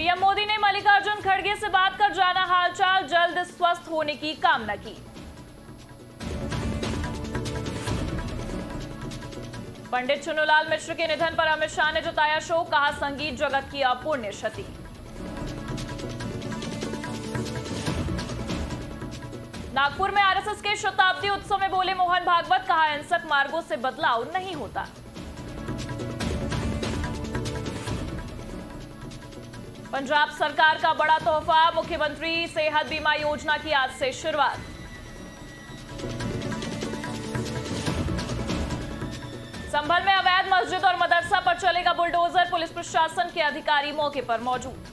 PM Modi ने मल्लिकार्जुन खड़गे से बात कर जाना हालचाल, जल्द स्वस्थ होने की कामना की। पंडित चुन्नूलाल मिश्र के निधन पर अमित शाह ने जताया शोक, कहा संगीत जगत की अपूर्ण्य क्षति। नागपुर में आरएसएस के शताब्दी उत्सव में बोले मोहन भागवत, कहा हिंसक मार्गों से बदलाव नहीं होता। पंजाब सरकार का बड़ा तोहफा, मुख्यमंत्री सेहत बीमा योजना की आज से शुरुआत। संभल में अवैध मस्जिद और मदरसा पर चलेगा बुलडोजर, पुलिस प्रशासन के अधिकारी मौके पर मौजूद।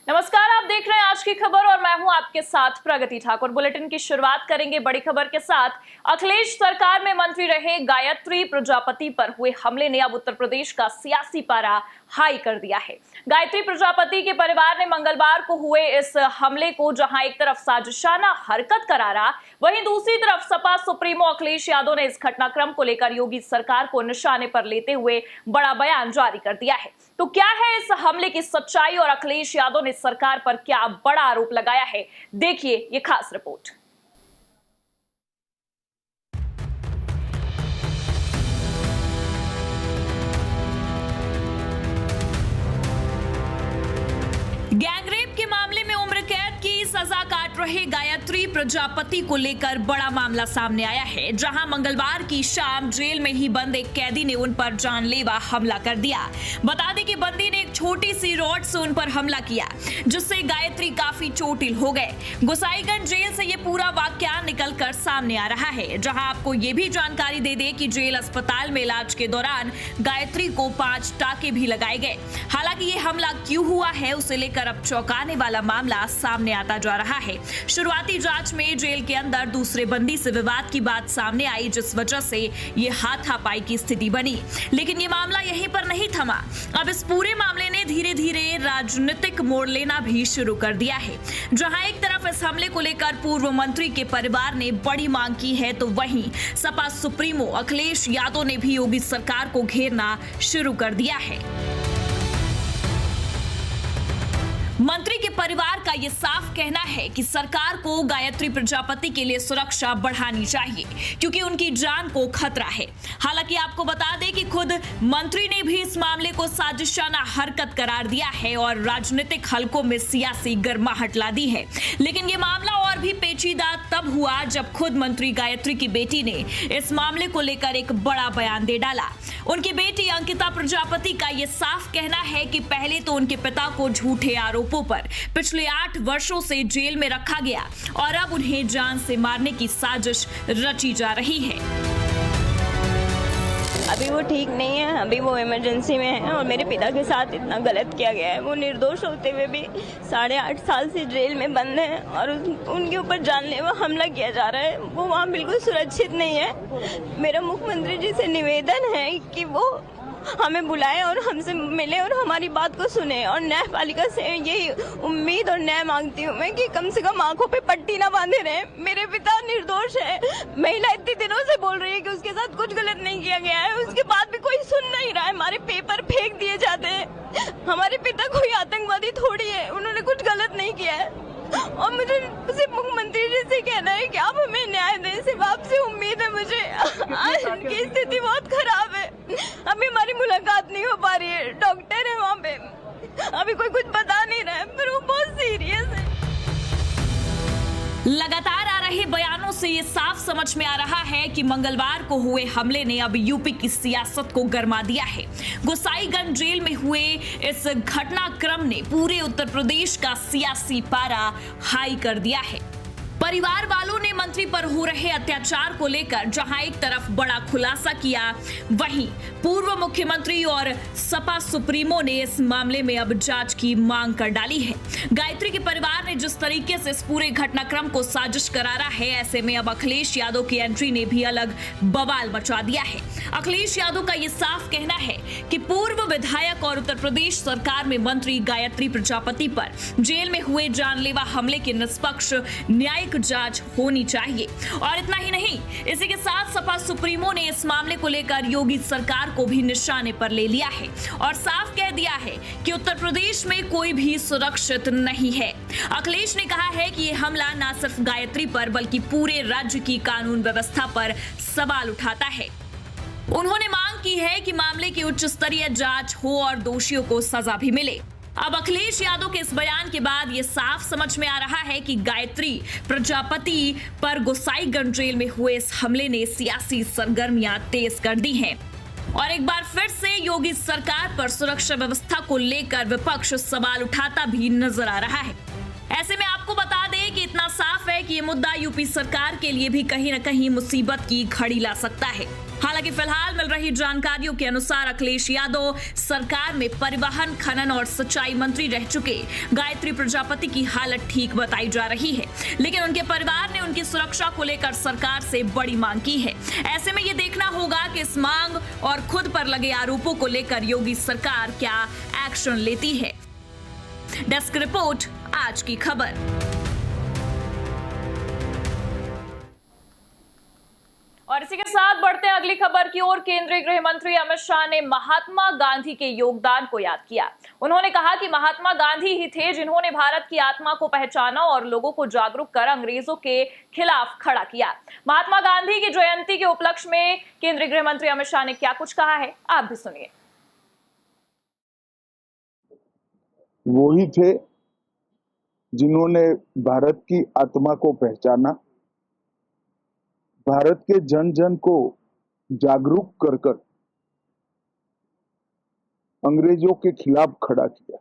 नमस्कार, आप देख रहे हैं आज की खबर और मैं हूं आपके साथ प्रगति ठाकुर। बुलेटिन की शुरुआत करेंगे बड़ी खबर के साथ। अखिलेश सरकार में मंत्री रहे गायत्री प्रजापति पर हुए हमले ने अब उत्तर प्रदेश का सियासी पारा हाई कर दिया है। गायत्री प्रजापति के परिवार ने मंगलवार को हुए इस हमले को जहां एक तरफ साजिशाना हरकत करारा, वहीं दूसरी तरफ सपा सुप्रीमो अखिलेश यादव ने इस घटनाक्रम को लेकर योगी सरकार को निशाने पर लेते हुए बड़ा बयान जारी कर दिया है। तो क्या है इस हमले की सच्चाई और अखिलेश यादव ने सरकार पर क्या बड़ा आरोप लगाया है, देखिए ये खास रिपोर्ट। गैंगरेप के मामले में उम्र कैद की सजा काट रहे गायत्री प्रजापति को लेकर बड़ा मामला सामने आया है, जहां मंगलवार की शाम जेल में ही बंद एक कैदी ने उन पर जानलेवा हमला कर दिया। बता दें कि बंदी ने एक छोटी सी रॉड से उन पर हमला किया, जिससे गायत्री काफी चोटिल हो गए। गोसाईगंज जेल से ये पूरा वाकया निकल कर सामने आ रहा है, जहां आपको ये भी जानकारी दे दें कि जेल अस्पताल में इलाज के दौरान गायत्री को 5 टाके भी लगाए गए। हालांकि ये हमला क्यों हुआ है उसे लेकर अब चौंकाने वाला मामला सामने आता जा रहा है। शुरुआती जांच में जेल के अंदर दूसरे बंदी से विवाद की बात सामने आई, जिस वजह से ये हाथापाई की स्थिति बनी। लेकिन ये मामला यहीं पर नहीं थमा। अब इस पूरे मामले ने धीरे धीरे राजनीतिक मोड़ लेना भी शुरू कर दिया है, जहां एक तरफ इस हमले को लेकर पूर्व मंत्री के परिवार ने बड़ी मांग की है, तो वहीं सपा सुप्रीमो अखिलेश यादव ने भी योगी सरकार को घेरना शुरू कर दिया है। मंत्री के परिवार का यह साफ कहना है कि सरकार को गायत्री प्रजापति के लिए सुरक्षा बढ़ानी चाहिए, क्योंकि उनकी जान को खतरा है। हालांकि आपको बता दें कि खुद मंत्री ने भी इस मामले को साजिशाना हरकत करार दिया है और राजनीतिक हलकों में सियासी गर्माहट ला दी है। लेकिन यह मामला और भी पेचीदा तब हुआ जब खुद मंत्री गायत्री की बेटी ने इस मामले को लेकर एक बड़ा बयान दे डाला। उनकी बेटी अंकिता प्रजापति का यह साफ कहना है कि पहले तो उनके पिता को झूठे आरोपों पर पिछले 8 वर्षों से जेल में रखा गया और अब उन्हें जान से मारने की साजिश रची जा रही है। अभी वो ठीक नहीं है, अभी वो इमरजेंसी में है और मेरे पिता के साथ इतना गलत किया गया है। वो निर्दोष होते हुए भी 8.5 साल से जेल में बंद है और उनके ऊपर जानलेवा हमला किया जा रहा है। वो वहाँ बिल्कुल सुरक्षित नहीं है। मेरा मुख्यमंत्री जी से निवेदन है कि वो हमें बुलाएं और हमसे मिले और हमारी बात को सुने, और न्यायपालिका से यही उम्मीद और न्याय मांगती हूँ मैं कि कम से कम आंखों पे पट्टी ना बांधे रहे। मेरे पिता निर्दोष है। महिला इतने दिनों से बोल रही है कि उसके साथ कुछ गलत नहीं किया गया है, उसके बाद भी कोई सुन नहीं रहा है। हमारे पेपर फेंक दिए जाते हैं। हमारे पिता कोई आतंकवादी थोड़ी है, उन्होंने कुछ गलत नहीं किया है। और मुझे सिर्फ मुख्यमंत्री जी से कहना है कि आप हमें न्याय दें, सिर्फ आपसे उम्मीद है मुझे। आज उनकी स्थिति बहुत खराब है, अभी हमारी मुलाकात नहीं हो पा रही है। डॉक्टर है वहाँ पे, अभी कोई कुछ बता नहीं रहा है, पर वो बहुत सीरियस है। लगातार आ रहे बयानों से ये साफ समझ में आ रहा है कि मंगलवार को हुए हमले ने अब यूपी की सियासत को गरमा दिया है। गोसाईगंज जेल में हुए इस घटनाक्रम ने पूरे उत्तर प्रदेश का सियासी पारा हाई कर दिया है। परिवार वालों ने मंत्री पर हो रहे अत्याचार को लेकर जहां एक तरफ बड़ा खुलासा किया, वहीं पूर्व मुख्यमंत्री और सपा सुप्रीमो ने इस मामले में अब जांच की मांग कर डाली है। गायत्री के परिवार ने जिस तरीके से इस पूरे घटनाक्रम को साजिश करारा है, ऐसे में अब अखिलेश यादव की एंट्री ने भी अलग बवाल मचा दिया है। अखिलेश यादव का यह साफ कहना है कि पूर्व विधायक और उत्तर प्रदेश सरकार में मंत्री गायत्री प्रजापति पर जेल में हुए जानलेवा हमले की निष्पक्ष न्यायिक जांच होनी चाहिए। और इतना ही नहीं, इसी के साथ सपा सुप्रीमो ने इस मामले को लेकर योगी सरकार को भी निशाने पर ले लिया है और साफ कह दिया है कि उत्तर प्रदेश में कोई भी सुरक्षित नहीं है। अखिलेश ने कहा है कि यह हमला न सिर्फ गायत्री पर बल्कि पूरे राज्य की कानून व्यवस्था पर सवाल उठाता है। उन्होंने मांग की है कि मामले की उच्च स्तरीय जांच हो और दोषियों को सजा भी मिले। अब अखिलेश यादव के इस बयान के बाद ये साफ समझ में आ रहा है कि गायत्री प्रजापति पर गोसाईगंज जेल में हुए इस हमले ने सियासी सरगर्मियां तेज कर दी हैं और एक बार फिर से योगी सरकार पर सुरक्षा व्यवस्था को लेकर विपक्ष सवाल उठाता भी नजर आ रहा है। ऐसे में आपको बता दें कि इतना साफ है कि ये मुद्दा यूपी सरकार के लिए भी कहीं न कहीं मुसीबत की घड़ी ला सकता है। हालांकि फिलहाल मिल रही जानकारियों के अनुसार अखिलेश यादव सरकार में परिवहन, खनन और सिंचाई मंत्री रह चुके गायत्री प्रजापति की हालत ठीक बताई जा रही है, लेकिन उनके परिवार ने उनकी सुरक्षा को लेकर सरकार से बड़ी मांग की है। ऐसे में ये देखना होगा कि इस मांग और खुद पर लगे आरोपों को लेकर योगी सरकार क्या एक्शन लेती है। डेस्क रिपोर्ट, आज की खबर। और इसी के साथ बढ़ते हैं अगली खबर की ओर। केंद्रीय गृह मंत्री अमित शाह ने महात्मा गांधी के योगदान को याद किया। उन्होंने कहा कि महात्मा गांधी ही थे जिन्होंने भारत की आत्मा को पहचाना और लोगों को जागरूक कर अंग्रेजों के खिलाफ खड़ा किया। महात्मा गांधी की जयंती के उपलक्ष्य में केंद्रीय गृह मंत्री अमित शाह ने क्या कुछ कहा है, आप भी सुनिए। वो ही थे जिन्होंने भारत की आत्मा को पहचाना, भारत के जन जन को जागरूक कर कर अंग्रेजों के खिलाफ खड़ा किया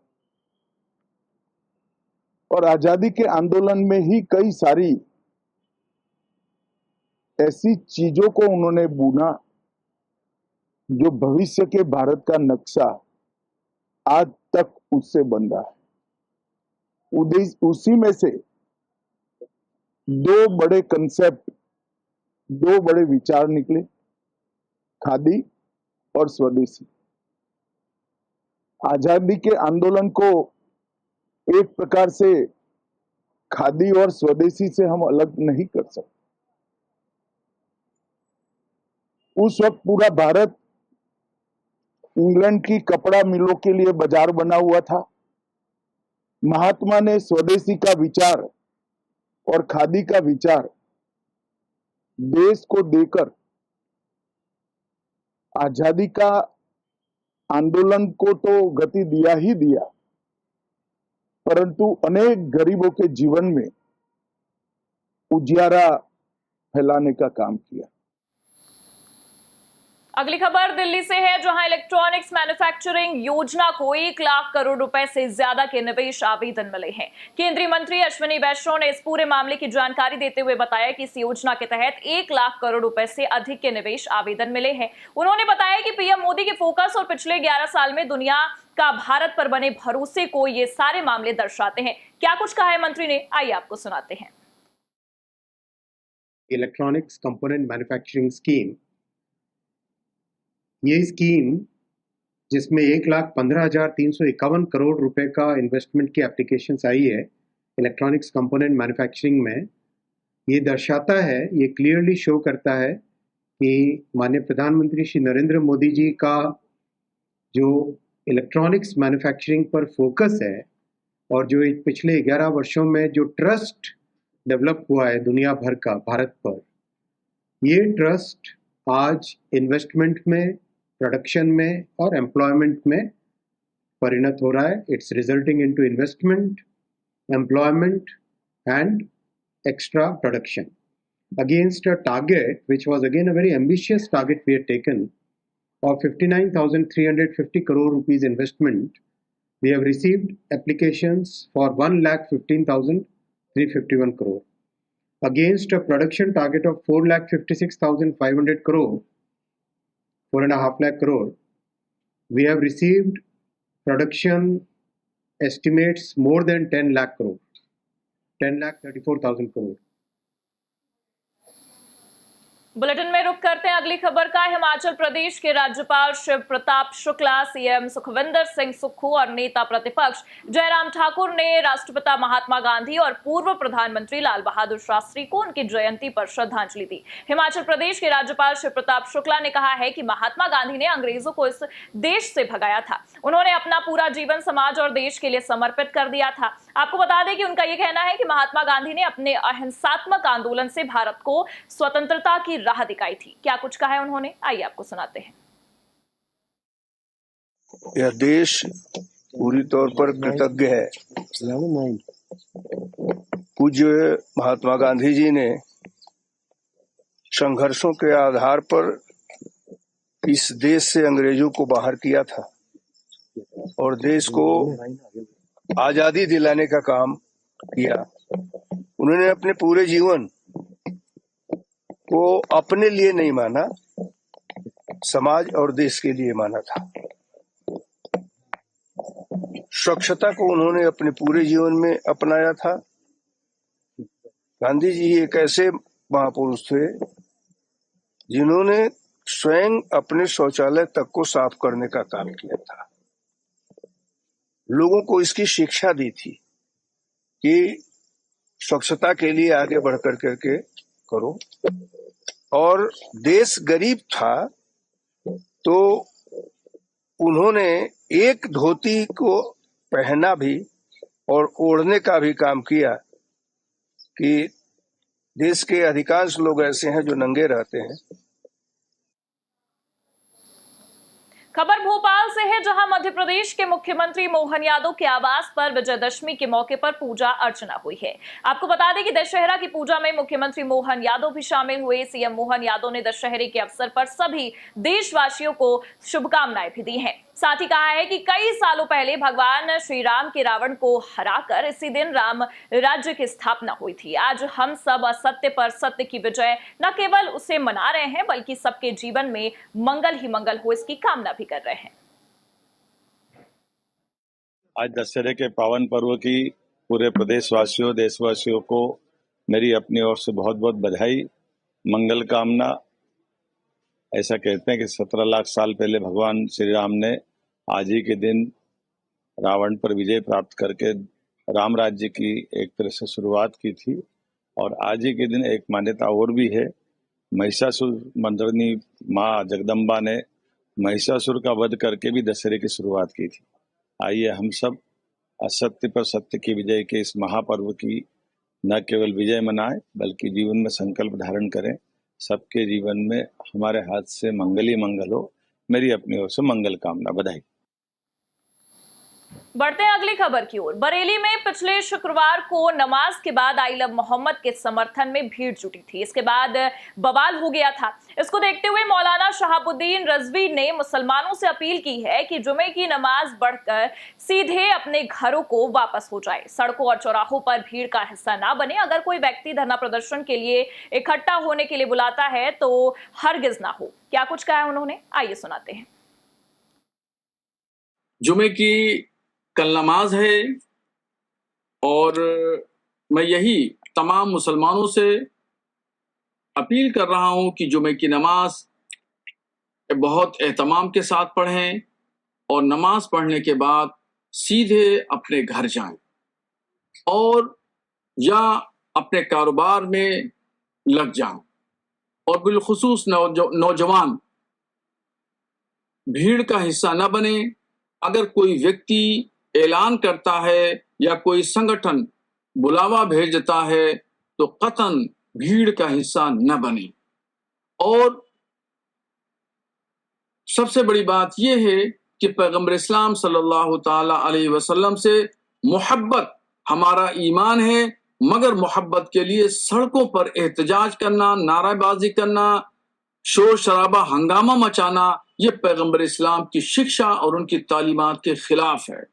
और आजादी के आंदोलन में ही कई सारी ऐसी चीजों को उन्होंने बुना जो भविष्य के भारत का नक्शा आज तक उससे बन रहा है। उसी में से दो बड़े कंसेप्ट, दो बड़े विचार निकले, खादी और स्वदेशी। आजादी के आंदोलन को एक प्रकार से खादी और स्वदेशी से हम अलग नहीं कर सकते। उस वक्त पूरा भारत इंग्लैंड की कपड़ा मिलों के लिए बाजार बना हुआ था। महात्मा ने स्वदेशी का विचार और खादी का विचार देश को देकर आजादी का आंदोलन को तो गति दिया ही दिया, परंतु अनेक गरीबों के जीवन में उजियारा फैलाने का काम किया। अगली खबर दिल्ली से है, जहां इलेक्ट्रॉनिक्स मैन्युफैक्चरिंग योजना को 1 लाख करोड़ रुपए से ज्यादा के निवेश आवेदन मिले हैं। केंद्रीय मंत्री अश्विनी वैष्णव ने इस पूरे मामले की जानकारी देते हुए बताया कि इस योजना के तहत 1 लाख करोड़ रुपए से अधिक के निवेश आवेदन मिले हैं। उन्होंने बताया कि पीएम मोदी के फोकस और पिछले 11 साल में दुनिया का भारत पर बने भरोसे को ये सारे मामले दर्शाते हैं। क्या कुछ कहा है मंत्री ने, आइए आपको सुनाते हैं। इलेक्ट्रॉनिक्स कंपोनेंट मैन्युफैक्चरिंग स्कीम, ये स्कीम जिसमें 1,15,351 करोड़ रुपए का इन्वेस्टमेंट की एप्लीकेशंस आई है इलेक्ट्रॉनिक्स कंपोनेंट मैन्युफैक्चरिंग में, ये दर्शाता है, ये क्लियरली शो करता है कि माननीय प्रधानमंत्री श्री नरेंद्र मोदी जी का जो इलेक्ट्रॉनिक्स मैन्युफैक्चरिंग पर फोकस है और जो पिछले 11 वर्षों में जो ट्रस्ट डेवलप हुआ है दुनिया भर का भारत पर, ये ट्रस्ट आज इन्वेस्टमेंट में, प्रोडक्शन में और एम्प्लॉयमेंट में परिणत हो रहा है। It's resulting into investment, employment and extra production against a target which was again a very ambitious target we had taken of 59,350 crore rupees investment. We have received applications for 1,15,351 crore against a production target of 4,56,500 crore, 4.5 lakh crore. We have received production estimates more than 10 lakh crore, 10,34,000 crore. Bulletin में रुक करते हैं अगली खबर का। हिमाचल प्रदेश के राज्यपाल Shiv Pratap Shukla, CM Sukhvinder Singh Sukhu और नेता प्रतिपक्ष जयराम ठाकुर ने राष्ट्रपिता महात्मा गांधी और पूर्व प्रधानमंत्री लाल बहादुर शास्त्री को उनकी जयंती पर श्रद्धांजलि दी। हिमाचल प्रदेश के राज्यपाल शिव प्रताप शुक्ला ने कहा है कि महात्मा गांधी ने अंग्रेजों को इस देश से भगाया था। उन्होंने अपना पूरा जीवन समाज और देश के लिए समर्पित कर दिया था। आपको बता दें कि उनका यह कहना है कि महात्मा गांधी ने अपने अहिंसात्मक आंदोलन से भारत को स्वतंत्रता की राह दिखाई थी। क्या कुछ कहा है उन्होंने, आइए आपको सुनाते हैं। यह देश पूरी तौर पर कृतज्ञ है। पूज्य महात्मा गांधी जी ने संघर्षों के आधार पर इस देश से अंग्रेजों को बाहर किया था और देश को आजादी दिलाने का काम किया। उन्होंने अपने पूरे जीवन को अपने लिए नहीं माना, समाज और देश के लिए माना था। स्वच्छता को उन्होंने अपने पूरे जीवन में अपनाया था। गांधी जी एक ऐसे महापुरुष थे जिन्होंने स्वयं अपने शौचालय तक को साफ करने का काम किया था। लोगों को इसकी शिक्षा दी थी कि स्वच्छता के लिए आगे बढ़ करके करो। और देश गरीब था तो उन्होंने एक धोती को पहनना भी और ओढ़ने का भी काम किया कि देश के अधिकांश लोग ऐसे हैं जो नंगे रहते हैं। खबर भोपाल से है, जहां मध्य प्रदेश के मुख्यमंत्री मोहन यादव के आवास पर विजयदशमी के मौके पर पूजा अर्चना हुई है। आपको बता दें कि दशहरा की पूजा में मुख्यमंत्री मोहन यादव भी शामिल हुए। सीएम मोहन यादव ने दशहरे के अवसर पर सभी देशवासियों को शुभकामनाएं भी दी हैं। साथ ही कहा है कि कई सालों पहले भगवान श्री राम के रावण को हराकर इसी दिन राम राज्य की स्थापना हुई थी। आज हम सब असत्य पर सत्य की विजय न केवल उसे मना रहे हैं बल्कि सबके जीवन में मंगल ही मंगल हो, इसकी कामना भी कर रहे हैं। आज दशहरे के पावन पर्व की पूरे प्रदेशवासियों, देशवासियों को मेरी अपनी ओर से बहुत बहुत बधाई, मंगल कामना। ऐसा कहते हैं कि 17 लाख साल पहले भगवान श्री राम ने आज ही के दिन रावण पर विजय प्राप्त करके राम राज्य की एक तरह से शुरुआत की थी। और आज ही के दिन एक मान्यता और भी है, महिषासुर मर्दिनी माँ जगदम्बा ने महिषासुर का वध करके भी दशहरे की शुरुआत की थी। आइए हम सब असत्य पर सत्य की विजय के इस महापर्व की न केवल विजय मनाएं बल्कि जीवन में संकल्प धारण करें, सबके जीवन में हमारे हाथ से मंगल ही मंगल हो। मेरी अपनी ओर से मंगल कामना, बधाई। बढ़ते हैं अगली खबर की ओर। बरेली में पिछले शुक्रवार को नमाज के बाद आई लव मोहम्मद के समर्थन में भीड़ जुटी थी। इसके बाद बवाल हो गया था। इसको देखते हुए मौलाना शहाबुद्दीन रजवी ने मुसलमानों से अपील की है कि जुमे की नमाज पढ़कर सीधे अपने घरों को वापस हो जाए। सड़कों और चौराहों पर भीड़ का हिस्सा ना बने। अगर कोई व्यक्ति धरना प्रदर्शन के लिए इकट्ठा होने के लिए बुलाता है तो हरगिज ना हो। क्या कुछ कहा है उन्होंने, आइए सुनाते हैं। जुमे की कल नमाज है और मैं यही तमाम मुसलमानों से अपील कर रहा हूं कि जुमे की नमाज बहुत एहतमाम के साथ पढ़ें और नमाज पढ़ने के बाद सीधे अपने घर जाएं और या अपने कारोबार में लग जाएं। और बिलखुसूस नौजवान भीड़ का हिस्सा न बने। अगर कोई व्यक्ति ऐलान करता है या कोई संगठन बुलावा भेजता है तो कतन भीड़ का हिस्सा न बने। और सबसे बड़ी बात यह है कि पैगंबर इस्लाम सल्लल्लाहु ताला अलैहि वसल्लम से मोहब्बत हमारा ईमान है, मगर मोहब्बत के लिए सड़कों पर एहतजाज करना, नाराबाजी करना, शोर शराबा, हंगामा मचाना, यह पैगंबर इस्लाम की शिक्षा और उनकी तालीमात के खिलाफ है।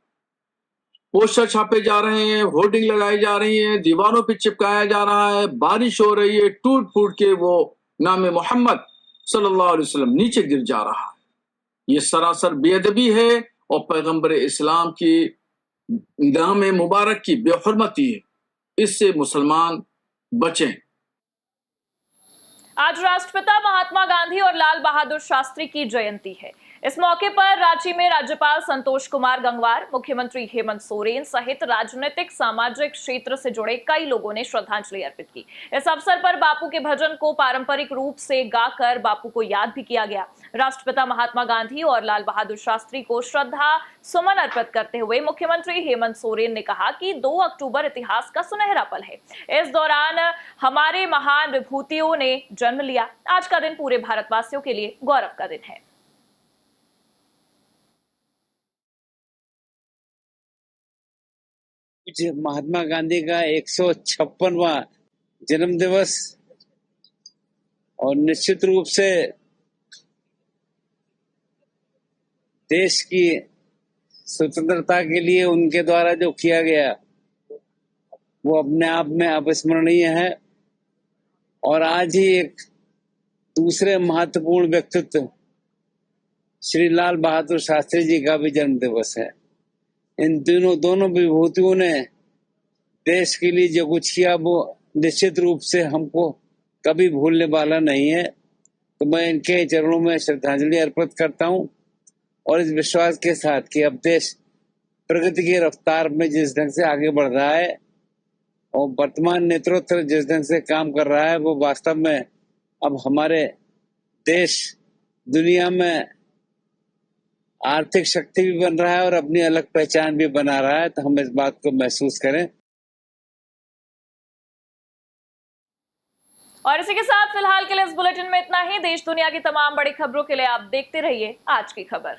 पोस्टर छापे जा रहे हैं, होर्डिंग लगाई जा रही है, दीवारों पर चिपकाया जा रहा है, बारिश हो रही है, टूट फूट के वो नाम मोहम्मद सल्लल्लाहु अलैहि वसल्लम नीचे गिर जा रहा है। ये सरासर बेअदबी है और पैगंबर इस्लाम की नाम मुबारक की बेहुरमती है। इससे मुसलमान बचें। आज राष्ट्रपिता महात्मा गांधी और लाल बहादुर शास्त्री की जयंती है। इस मौके पर रांची में राज्यपाल संतोष कुमार गंगवार, मुख्यमंत्री हेमंत सोरेन सहित राजनीतिक सामाजिक क्षेत्र से जुड़े कई लोगों ने श्रद्धांजलि अर्पित की। इस अवसर पर बापू के भजन को पारंपरिक रूप से गाकर बापू को याद भी किया गया। राष्ट्रपिता महात्मा गांधी और लाल बहादुर शास्त्री को श्रद्धा सुमन अर्पित करते हुए मुख्यमंत्री हेमंत सोरेन ने कहा कि 2 अक्टूबर इतिहास का सुनहरा पल है। इस दौरान हमारे महान विभूतियों ने जन्म लिया। आज का दिन पूरे भारतवासियों के लिए गौरव का दिन है। महात्मा गांधी का 156वां जन्म दिवस और निश्चित रूप से देश की स्वतंत्रता के लिए उनके द्वारा जो किया गया वो अपने आप में अविस्मरणीय है। और आज ही एक दूसरे महत्वपूर्ण व्यक्तित्व श्री लाल बहादुर शास्त्री जी का भी जन्म दिवस है। इन दोनों विभूतियों ने देश के लिए जो कुछ किया वो निश्चित रूप से हमको कभी भूलने वाला नहीं है। तो मैं इनके चरणों में श्रद्धांजलि अर्पित करता हूं और इस विश्वास के साथ कि अब देश प्रगति की रफ्तार में जिस ढंग से आगे बढ़ रहा है और वर्तमान नेतृत्व जिस ढंग से काम कर रहा है वो वास्तव में अब हमारे देश दुनिया में आर्थिक शक्ति भी बन रहा है और अपनी अलग पहचान भी बना रहा है। तो हम इस बात को महसूस करें। और इसी के साथ फिलहाल के लिए इस बुलेटिन में इतना ही। देश दुनिया की तमाम बड़ी खबरों के लिए आप देखते रहिए आज की खबर।